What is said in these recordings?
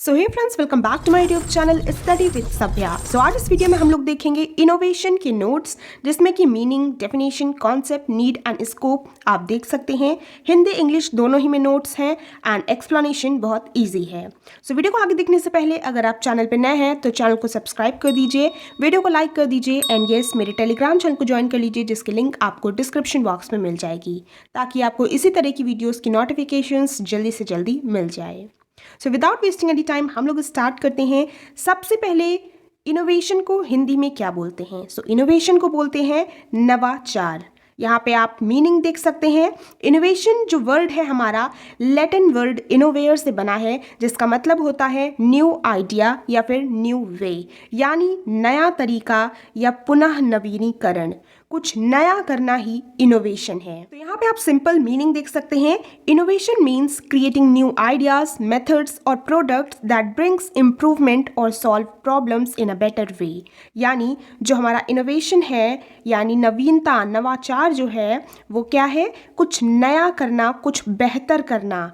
So hey friends, welcome back to my YouTube channel study with Sabhya. So आज इस video में हम लोग देखेंगे इनोवेशन के नोट्स, जिसमें कि meaning, definition, concept, need and scope आप देख सकते हैं। हिंदी इंग्लिश दोनों ही में नोट्स हैं एंड एक्सप्लेनेशन बहुत ईजी है। सो वीडियो को आगे देखने से पहले अगर आप चैनल पर नए हैं तो चैनल को सब्सक्राइब कर दीजिए, वीडियो को लाइक कर दीजिए एंड येस, मेरे टेलीग्राम चैनल को ज्वाइन कर लीजिए, जिसकी लिंक आपको डिस्क्रिप्शन बॉक्स में मिल जाएगी, ताकि आपको इसी तरह की वीडियोज़ की नोटिफिकेशंस जल्दी से जल्दी मिल जाए। So without wasting any time हम लोग स्टार्ट करते हैं। सबसे पहले इनोवेशन को हिंदी में क्या बोलते हैं? सो इनोवेशन को बोलते हैं नवाचार। यहाँ पे आप मीनिंग देख सकते हैं। इनोवेशन जो वर्ड है हमारा लैटिन वर्ड इनोवेयर से बना है, जिसका मतलब होता है न्यू आइडिया या फिर न्यू वे, यानी नया तरीका या पुनः नवीनीकरण। कुछ नया करना ही इनोवेशन है। तो यहाँ पे आप सिंपल मीनिंग देख सकते हैं। Innovation means creating new ideas, methods और प्रोडक्ट्स दैट ब्रिंग्स इम्प्रूवमेंट और solve problems in a better way. यानी जो हमारा इनोवेशन है, यानी नवीनता, नवाचार जो है वो क्या है? कुछ नया करना, कुछ बेहतर करना,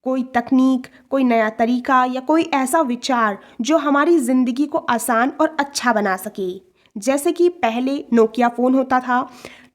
कोई तकनीक, कोई नया तरीका या कोई ऐसा विचार जो हमारी ज़िंदगी को आसान और अच्छा बना सके। जैसे कि पहले नोकिया फ़ोन होता था,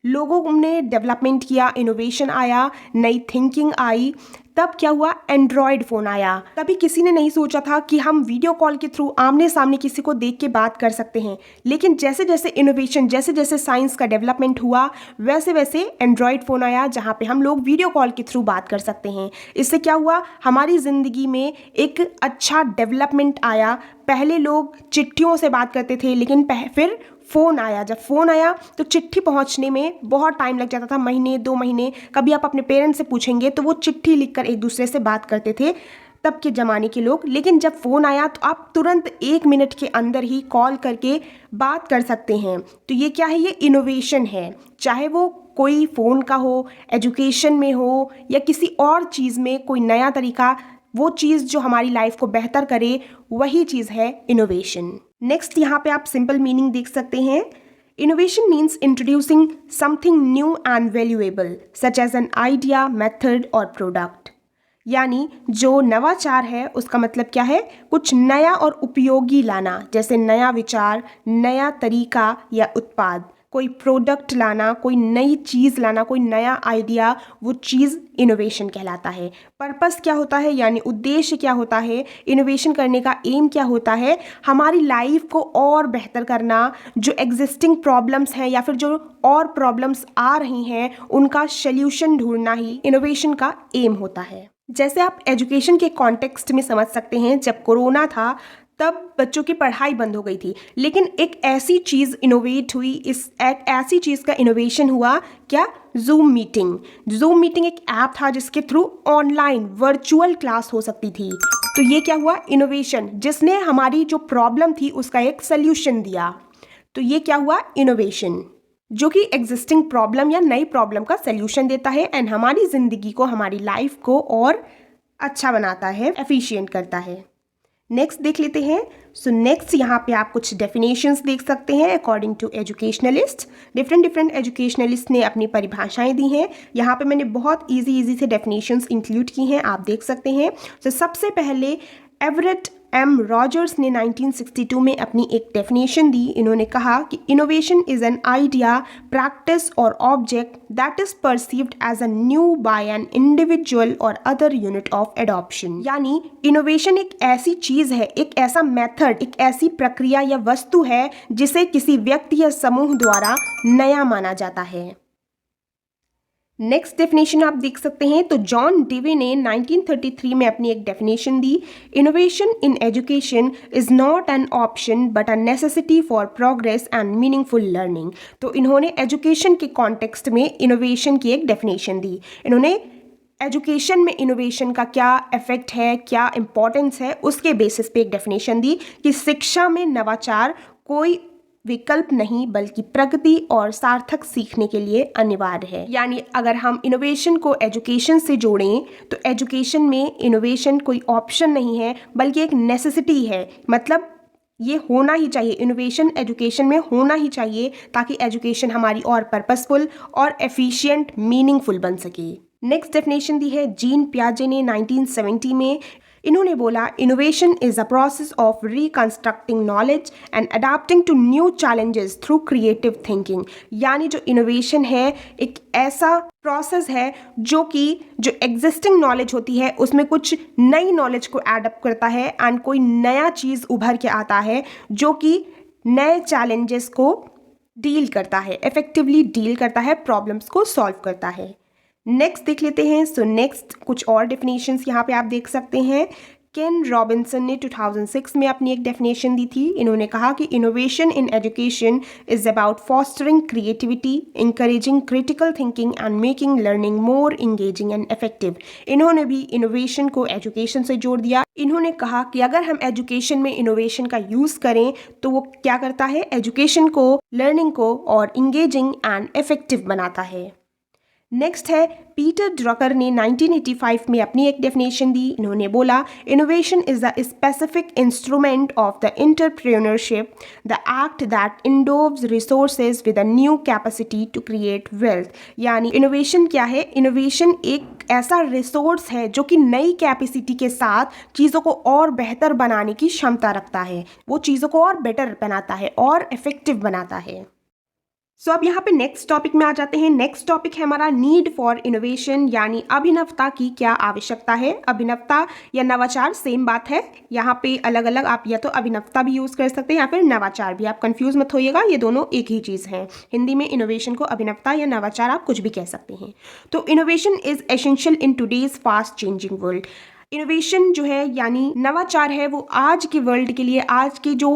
लोगों ने डेवलपमेंट किया, इनोवेशन आया, नई थिंकिंग आई। तब क्या हुआ? एंड्रॉयड फ़ोन आया। कभी किसी ने नहीं सोचा था कि हम वीडियो कॉल के थ्रू आमने सामने किसी को देख के बात कर सकते हैं। लेकिन जैसे जैसे इनोवेशन, जैसे जैसे साइंस का डेवलपमेंट हुआ, वैसे वैसे एंड्रॉयड फ़ोन आया, जहाँ पे हम लोग वीडियो कॉल के थ्रू बात कर सकते हैं। इससे क्या हुआ? हमारी ज़िंदगी में एक अच्छा डेवलपमेंट आया। पहले लोग चिट्ठियों से बात करते थे, लेकिन फिर फ़ोन आया। जब फ़ोन आया तो चिट्ठी पहुंचने में बहुत टाइम लग जाता था, महीने 2 महीने। कभी आप अपने पेरेंट्स से पूछेंगे तो वो चिट्ठी लिखकर एक दूसरे से बात करते थे तब के ज़माने के लोग। लेकिन जब फ़ोन आया तो आप तुरंत 1 मिनट के अंदर ही कॉल करके बात कर सकते हैं। तो ये क्या है? ये इनोवेशन है। चाहे वो कोई फ़ोन का हो, एजुकेशन में हो या किसी और चीज़ में कोई नया तरीका, वो चीज़ जो हमारी लाइफ को बेहतर करे, वही चीज़ है इनोवेशन। नेक्स्ट यहाँ पे आप सिंपल मीनिंग देख सकते हैं। Innovation means introducing something new and valuable such as an idea, method और प्रोडक्ट। यानी जो नवाचार है उसका मतलब क्या है? कुछ नया और उपयोगी लाना, जैसे नया विचार, नया तरीका या उत्पाद, कोई प्रोडक्ट लाना, कोई नई चीज़ लाना, कोई नया आइडिया, वो चीज़ इनोवेशन कहलाता है। पर्पस क्या होता है, यानी उद्देश्य क्या होता है? इनोवेशन करने का एम क्या होता है? हमारी लाइफ को और बेहतर करना, जो एग्जिस्टिंग प्रॉब्लम्स हैं या फिर जो और प्रॉब्लम्स आ रही हैं उनका सल्यूशन ढूंढना ही इनोवेशन का एम होता है। जैसे आप एजुकेशन के कॉन्टेक्स्ट में समझ सकते हैं, जब कोरोना था तब बच्चों की पढ़ाई बंद हो गई थी, लेकिन एक ऐसी चीज़ इनोवेट हुई, एक ऐसी चीज़ का इनोवेशन हुआ। क्या? Zoom meeting. जूम मीटिंग एक ऐप था जिसके थ्रू ऑनलाइन वर्चुअल क्लास हो सकती थी। तो ये क्या हुआ? इनोवेशन, जिसने हमारी जो प्रॉब्लम थी उसका एक सल्यूशन दिया। तो ये क्या हुआ? इनोवेशन, जो कि एग्जिस्टिंग प्रॉब्लम या नई प्रॉब्लम का सल्यूशन देता है एंड हमारी ज़िंदगी को, हमारी लाइफ को और अच्छा बनाता है, एफिशिएंट करता है। नेक्स्ट देख लेते हैं। सो नेक्स्ट यहाँ पे आप कुछ डेफिनेशंस देख सकते हैं according to educationalist. Different educationalist ने अपनी परिभाषाएं दी हैं। यहाँ पे मैंने बहुत इजी से डेफिनेशंस इंक्लूड की हैं, आप देख सकते हैं। तो सबसे पहले एवरेट एम रॉजर्स ने 1962 में अपनी एक डेफिनेशन दी। इन्होंने कहा कि innovation is an idea, practice or object that is perceived as a new by an individual or other unit of adoption. यानी इनोवेशन एक ऐसी चीज़ है, एक ऐसा मेथड, एक ऐसी प्रक्रिया या वस्तु है जिसे किसी व्यक्ति या समूह द्वारा नया माना जाता है। नेक्स्ट डेफिनेशन आप देख सकते हैं। तो जॉन डेवी ने 1933 में अपनी एक definition the. Innovation in education is not an option but a necessity for progress and meaningful learning. तो इन्होंने एजुकेशन के कॉन्टेक्स्ट में इनोवेशन की एक डेफिनेशन दी। इन्होंने एजुकेशन में इनोवेशन का क्या इफेक्ट है, क्या इंपॉर्टेंस है, उसके बेसिस पे एक डेफिनेशन दी कि शिक्षा में नवाचार कोई विकल्प नहीं बल्कि प्रगति और सार्थक सीखने के लिए अनिवार्य है। यानी अगर हम इनोवेशन को एजुकेशन से जोड़ें तो एजुकेशन में इनोवेशन कोई ऑप्शन नहीं है बल्कि एक नेसेसिटी है। मतलब ये होना ही चाहिए, इनोवेशन एजुकेशन में होना ही चाहिए, ताकि एजुकेशन हमारी और पर्पसफुल और एफिशिएंट, मीनिंगफुल बन सके। नेक्स्ट डेफिनेशन दी है जीन पियाजे ने 1970 में। इन्होंने बोला innovation is a process of reconstructing knowledge and adapting to new challenges through creative thinking. यानी जो इनोवेशन है एक ऐसा प्रोसेस है जो एग्जिस्टिंग नॉलेज होती है उसमें कुछ नई नॉलेज को एडप्ट करता है एंड कोई नया चीज़ उभर के आता है जो कि नए चैलेंजेस को डील करता है, इफेक्टिवली डील करता है, प्रॉब्लम्स को सॉल्व करता है। नेक्स्ट देख लेते हैं। सो नेक्स्ट कुछ और डेफिनेशंस यहाँ पे आप देख सकते हैं। केन रॉबिन्सन ने 2006 में अपनी एक डेफिनेशन दी थी। इन्होंने कहा कि innovation in education is about fostering creativity, encouraging critical thinking and making learning more engaging and effective. इन्होंने भी इनोवेशन को एजुकेशन से जोड़ दिया। इन्होंने कहा कि अगर हम एजुकेशन में इनोवेशन का यूज़ करें तो वो क्या करता है, एजुकेशन को, लर्निंग को और इंगेजिंग एंड इफेक्टिव बनाता है। नेक्स्ट है पीटर ड्रकर ने 1985 में अपनी एक डेफिनेशन दी। इन्होंने बोला innovation is the specific instrument of the entrepreneurship, the act that endows resources with a new capacity to create wealth. यानी इनोवेशन क्या है, इनोवेशन एक ऐसा रिसोर्स है जो कि नई कैपेसिटी के साथ चीज़ों को और बेहतर बनाने की क्षमता रखता है, वो चीज़ों को और बेटर बनाता है और इफेक्टिव बनाता है। सो अब यहाँ पे नेक्स्ट टॉपिक में आ जाते हैं। नेक्स्ट टॉपिक है हमारा नीड फॉर इनोवेशन, यानी अभिनवता की क्या आवश्यकता है। अभिनवता या नवाचार सेम बात है, यहाँ पे अलग अलग आप या तो अभिनवता भी यूज़ कर सकते हैं या फिर नवाचार भी। आप कंफ्यूज मत होइएगा, ये दोनों एक ही चीज़ है। हिंदी में इनोवेशन को अभिनवता या नवाचार आप कुछ भी कह सकते हैं। तो innovation is essential in today's fast changing world. Innovation जो है यानी नवाचार है वो आज के वर्ल्ड के लिए, आज के जो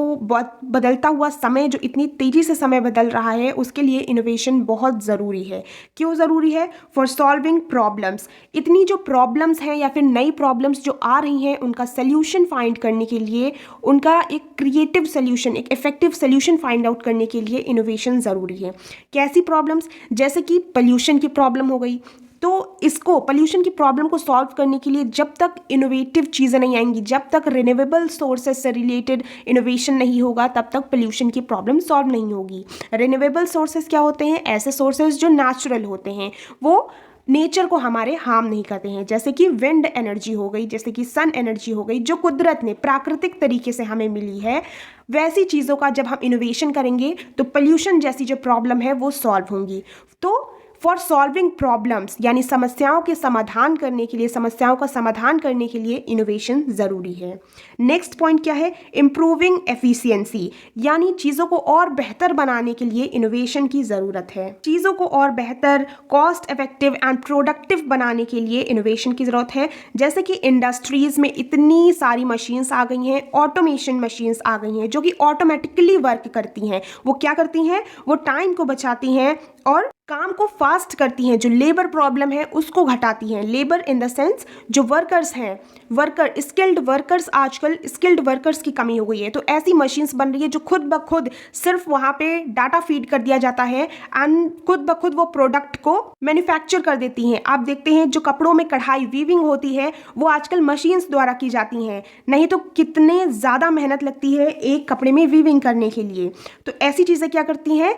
बदलता हुआ समय, जो इतनी तेज़ी से समय बदल रहा है, उसके लिए इनोवेशन बहुत ज़रूरी है। क्यों ज़रूरी है? For solving problems. इतनी जो प्रॉब्लम्स हैं या फिर नई प्रॉब्लम्स जो आ रही हैं उनका सल्यूशन फाइंड करने के लिए, उनका एक क्रिएटिव सल्यूशन, एक इफेक्टिव सल्यूशन फाइंड आउट करने के लिए इनोवेशन ज़रूरी है। कैसी प्रॉब्लम्स? जैसे कि पोल्यूशन की प्रॉब्लम हो गई, तो इसको, पोल्यूशन की प्रॉब्लम को सॉल्व करने के लिए जब तक इनोवेटिव चीज़ें नहीं आएंगी, जब तक रिन्यूएबल सोर्सेज से रिलेटेड इनोवेशन नहीं होगा, तब तक पोल्यूशन की प्रॉब्लम सॉल्व नहीं होगी। रिन्यूएबल सोर्सेज क्या होते हैं? ऐसे सोर्सेज जो नेचुरल होते हैं, वो नेचर को हमारे हार्म नहीं करते हैं, जैसे कि विंड एनर्जी हो गई, जैसे कि सन एनर्जी हो गई, जो कुदरत ने प्राकृतिक तरीके से हमें मिली है। वैसी चीज़ों का जब हम इनोवेशन करेंगे तो पोल्यूशन जैसी जो प्रॉब्लम है वो सॉल्व होंगी। तो फॉर सॉल्विंग प्रॉब्लम्स यानी समस्याओं के समाधान करने के लिए, समस्याओं का समाधान करने के लिए इनोवेशन ज़रूरी है। नेक्स्ट पॉइंट क्या है? इम्प्रूविंग एफिशिएंसी, यानी चीज़ों को और बेहतर बनाने के लिए इनोवेशन की ज़रूरत है। चीज़ों को और बेहतर, कॉस्ट इफेक्टिव एंड प्रोडक्टिव बनाने के लिए इनोवेशन की ज़रूरत है। जैसे कि इंडस्ट्रीज़ में इतनी सारी मशीन्स आ गई हैं, ऑटोमेशन मशीन्स आ गई हैं जो कि ऑटोमेटिकली वर्क करती हैं। वो क्या करती हैं? वो टाइम को बचाती हैं और काम को फास्ट करती हैं। जो लेबर प्रॉब्लम है उसको घटाती हैं। लेबर इन द सेंस जो वर्कर्स हैं, वर्कर, स्किल्ड वर्कर्स, आजकल स्किल्ड वर्कर्स की कमी हो गई है, तो ऐसी मशीन्स बन रही है जो खुद ब खुद सिर्फ वहाँ पे डाटा फीड कर दिया जाता है एंड खुद ब खुद वो प्रोडक्ट को मैन्युफैक्चर कर देती हैं। आप देखते हैं जो कपड़ों में कढ़ाई, वीविंग होती है, वो आजकल मशीन्स द्वारा की जाती हैं, नहीं तो कितने ज़्यादा मेहनत लगती है एक कपड़े में वीविंग करने के लिए। तो ऐसी चीज़ें क्या करती हैं?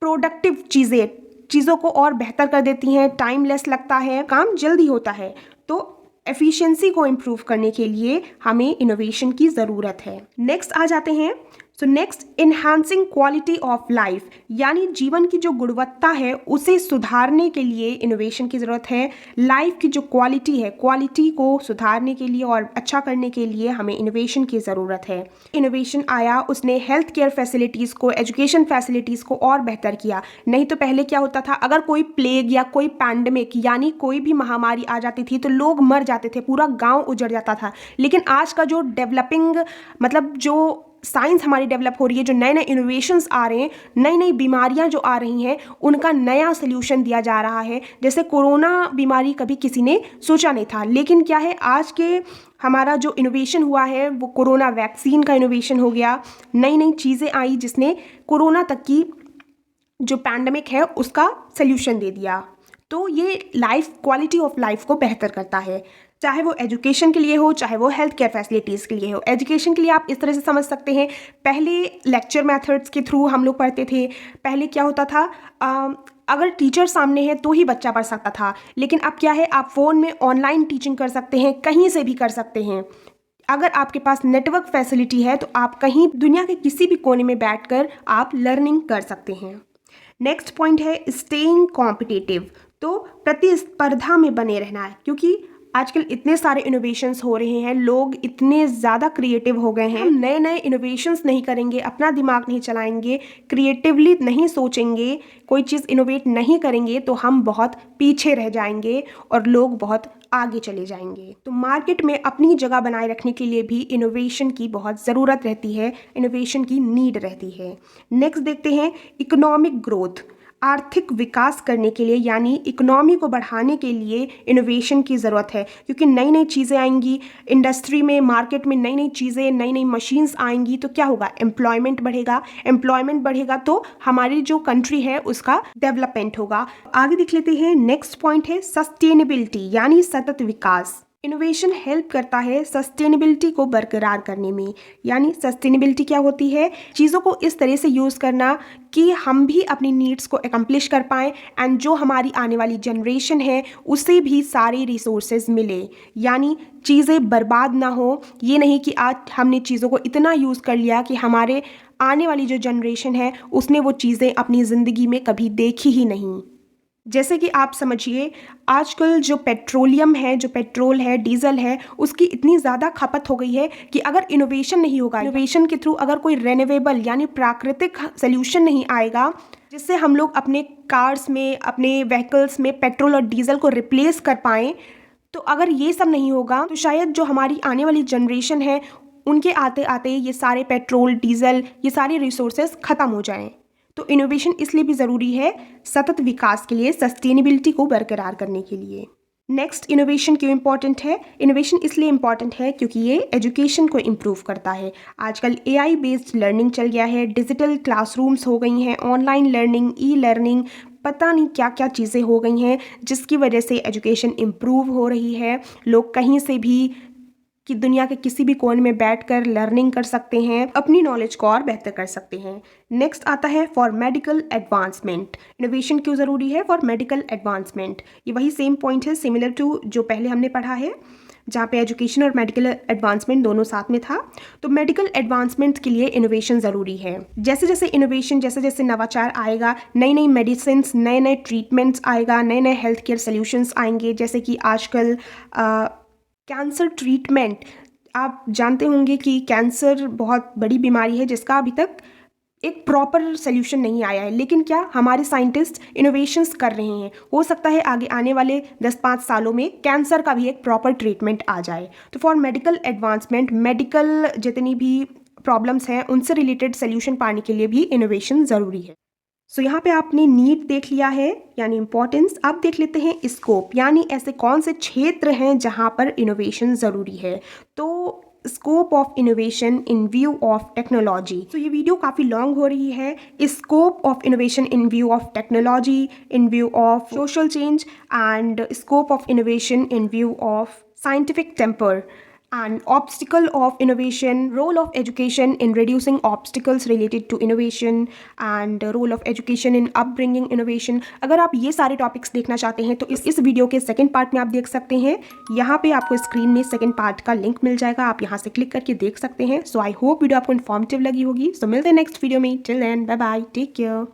प्रोडक्टिव चीज़ों को और बेहतर कर देती हैं, टाइम लेस लगता है, काम जल्दी होता है। तो एफिशिएंसी को इम्प्रूव करने के लिए हमें इनोवेशन की ज़रूरत है। नेक्स्ट आ जाते हैं। So next, enhancing quality of life, यानी जीवन की जो गुणवत्ता है उसे सुधारने के लिए इनोवेशन की ज़रूरत है। लाइफ की जो क्वालिटी है, क्वालिटी को सुधारने के लिए और अच्छा करने के लिए हमें इनोवेशन की ज़रूरत है। इनोवेशन आया, उसने हेल्थ केयर फैसिलिटीज़ को, एजुकेशन फैसिलिटीज़ को और बेहतर किया। नहीं तो पहले क्या होता था, अगर कोई प्लेग या कोई पैंडमिक यानी कोई भी महामारी आ जाती थी तो लोग मर जाते थे, पूरा गाँव उजड़ जाता था। लेकिन आज का जो डेवलपिंग, मतलब जो साइंस हमारी डेवलप हो रही है, जो नए नए इनोवेशंस आ रहे हैं, नई नई बीमारियां जो आ रही हैं, उनका नया सोल्यूशन दिया जा रहा है। जैसे कोरोना बीमारी कभी किसी ने सोचा नहीं था, लेकिन क्या है, आज के हमारा जो इनोवेशन हुआ है वो कोरोना वैक्सीन का इनोवेशन हो गया। नई नई चीज़ें आई जिसने कोरोना तक की जो पैंडमिक है उसका सोल्यूशन दे दिया। तो ये लाइफ, क्वालिटी ऑफ लाइफ को बेहतर करता है, चाहे वो एजुकेशन के लिए हो, चाहे वो हेल्थ केयर फैसिलिटीज़ के लिए हो। एजुकेशन के लिए आप इस तरह से समझ सकते हैं, पहले लेक्चर मेथड्स के थ्रू हम लोग पढ़ते थे। पहले क्या होता था, अगर टीचर सामने है तो ही बच्चा पढ़ सकता था, लेकिन अब क्या है, आप फ़ोन में ऑनलाइन टीचिंग कर सकते हैं, कहीं से भी कर सकते हैं। अगर आपके पास नेटवर्क फैसिलिटी है तो आप कहीं दुनिया के किसी भी कोने में बैठकर आप लर्निंग कर सकते हैं। नेक्स्ट पॉइंट है स्टेइंग कॉम्पिटिटिव, तो प्रतिस्पर्धा में बने रहना है, क्योंकि आजकल इतने सारे इनोवेशंस हो रहे हैं, लोग इतने ज़्यादा क्रिएटिव हो गए हैं। हम नए नए इनोवेशंस नहीं करेंगे, अपना दिमाग नहीं चलाएंगे, क्रिएटिवली नहीं सोचेंगे, कोई चीज़ इनोवेट नहीं करेंगे तो हम बहुत पीछे रह जाएंगे और लोग बहुत आगे चले जाएंगे। तो मार्केट में अपनी जगह बनाए रखने के लिए भी इनोवेशन की बहुत ज़रूरत रहती है, इनोवेशन की नीड रहती है। नेक्स्ट देखते हैं इकोनॉमिक ग्रोथ, आर्थिक विकास करने के लिए यानी इकोनॉमी को बढ़ाने के लिए इनोवेशन की ज़रूरत है, क्योंकि नई नई चीज़ें आएंगी इंडस्ट्री में, मार्केट में नई नई चीज़ें, नई नई मशीन्स आएंगी तो क्या होगा, एम्प्लॉयमेंट बढ़ेगा, एम्प्लॉयमेंट बढ़ेगा तो हमारी जो कंट्री है उसका डेवलपमेंट होगा। आगे देख लेते हैं, नेक्स्ट पॉइंट है सस्टेनेबिलिटी यानी सतत विकास। इनोवेशन हेल्प करता है सस्टेनेबिलिटी को बरकरार करने में, यानी सस्टेनेबिलिटी क्या होती है, चीज़ों को इस तरह से यूज़ करना कि हम भी अपनी नीड्स को एकम्प्लिश कर पाएँ एंड जो हमारी आने वाली जनरेशन है उसे भी सारे रिसोर्सेज मिले, यानी चीज़ें बर्बाद ना हो। ये नहीं कि आज हमने चीज़ों को इतना यूज़ कर लिया कि हमारे आने वाली जो जनरेशन है उसने वो चीज़ें अपनी ज़िंदगी में कभी देखी ही नहीं। जैसे कि आप समझिए आजकल जो पेट्रोलियम है, जो पेट्रोल है, डीजल है, उसकी इतनी ज़्यादा खपत हो गई है कि अगर इनोवेशन नहीं होगा, इनोवेशन के थ्रू अगर कोई रेन्यूएबल यानी प्राकृतिक सल्यूशन नहीं आएगा जिससे हम लोग अपने कार्स में, अपने व्हीकल्स में पेट्रोल और डीजल को रिप्लेस कर पाएँ, तो अगर ये सब नहीं होगा तो शायद जो हमारी आने वाली जनरेशन है उनके आते आते ये सारे पेट्रोल, डीजल, ये सारे रिसोर्सेज ख़त्म हो जाएँ। तो इनोवेशन इसलिए भी ज़रूरी है सतत विकास के लिए, सस्टेनेबिलिटी को बरकरार करने के लिए। नेक्स्ट, इनोवेशन क्यों इम्पॉर्टेंट है? इनोवेशन इसलिए इम्पॉर्टेंट है क्योंकि ये एजुकेशन को इम्प्रूव करता है। आजकल AI बेस्ड लर्निंग चल गया है, डिजिटल क्लासरूम्स हो गई हैं, ऑनलाइन लर्निंग, ई लर्निंग, पता नहीं क्या क्या चीज़ें हो गई हैं जिसकी वजह से एजुकेशन इम्प्रूव हो रही है। लोग कहीं से भी कि दुनिया के किसी भी कोने में बैठकर लर्निंग कर सकते हैं, अपनी नॉलेज को और बेहतर कर सकते हैं। नेक्स्ट आता है फॉर मेडिकल एडवांसमेंट। इनोवेशन क्यों ज़रूरी है? For medical advancement. ये वही सेम पॉइंट है, सिमिलर टू जो पहले हमने पढ़ा है जहाँ पे एजुकेशन और मेडिकल एडवांसमेंट दोनों साथ में था। तो मेडिकल एडवांसमेंट के लिए इनोवेशन ज़रूरी है। जैसे जैसे इनोवेशन, जैसे जैसे नवाचार आएगा, नई नई मेडिसिन, नए नए ट्रीटमेंट्स आएगा, नए नए हेल्थ केयर सोल्यूशंस आएंगे। जैसे कि आजकल कैंसर ट्रीटमेंट, आप जानते होंगे कि कैंसर बहुत बड़ी बीमारी है जिसका अभी तक एक प्रॉपर सोल्यूशन नहीं आया है, लेकिन क्या हमारे साइंटिस्ट इनोवेशंस कर रहे हैं। हो सकता है आगे आने वाले 10-5 सालों में कैंसर का भी एक प्रॉपर ट्रीटमेंट आ जाए। तो फॉर मेडिकल एडवांसमेंट, मेडिकल जितनी भी प्रॉब्लम्स हैं उनसे रिलेटेड सोल्यूशन पाने के लिए भी इनोवेशन ज़रूरी है। सो यहाँ पे आपने नीड देख लिया है यानी इम्पोर्टेंस। अब देख लेते हैं स्कोप, यानी ऐसे कौन से क्षेत्र हैं जहाँ पर इनोवेशन ज़रूरी है। तो scope of innovation in view of technology. तो ये वीडियो काफ़ी लॉन्ग हो रही है। Scope of innovation in view of technology, in view of social change and scope of innovation in view of scientific temper and obstacle of innovation, role of education in reducing obstacles related to innovation and role of education in upbringing innovation। अगर आप ये सारे topics देखना चाहते हैं तो इस video के सेकंड पार्ट में आप देख सकते हैं। यहाँ पे आपको स्क्रीन में सेकंड पार्ट का लिंक मिल जाएगा, आप यहाँ से क्लिक करके देख सकते हैं। सो आई होप वीडियो आपको इन्फॉर्मेटिव लगी होगी। सो मिलते हैं नेक्स्ट वीडियो में। Till then bye bye, take care.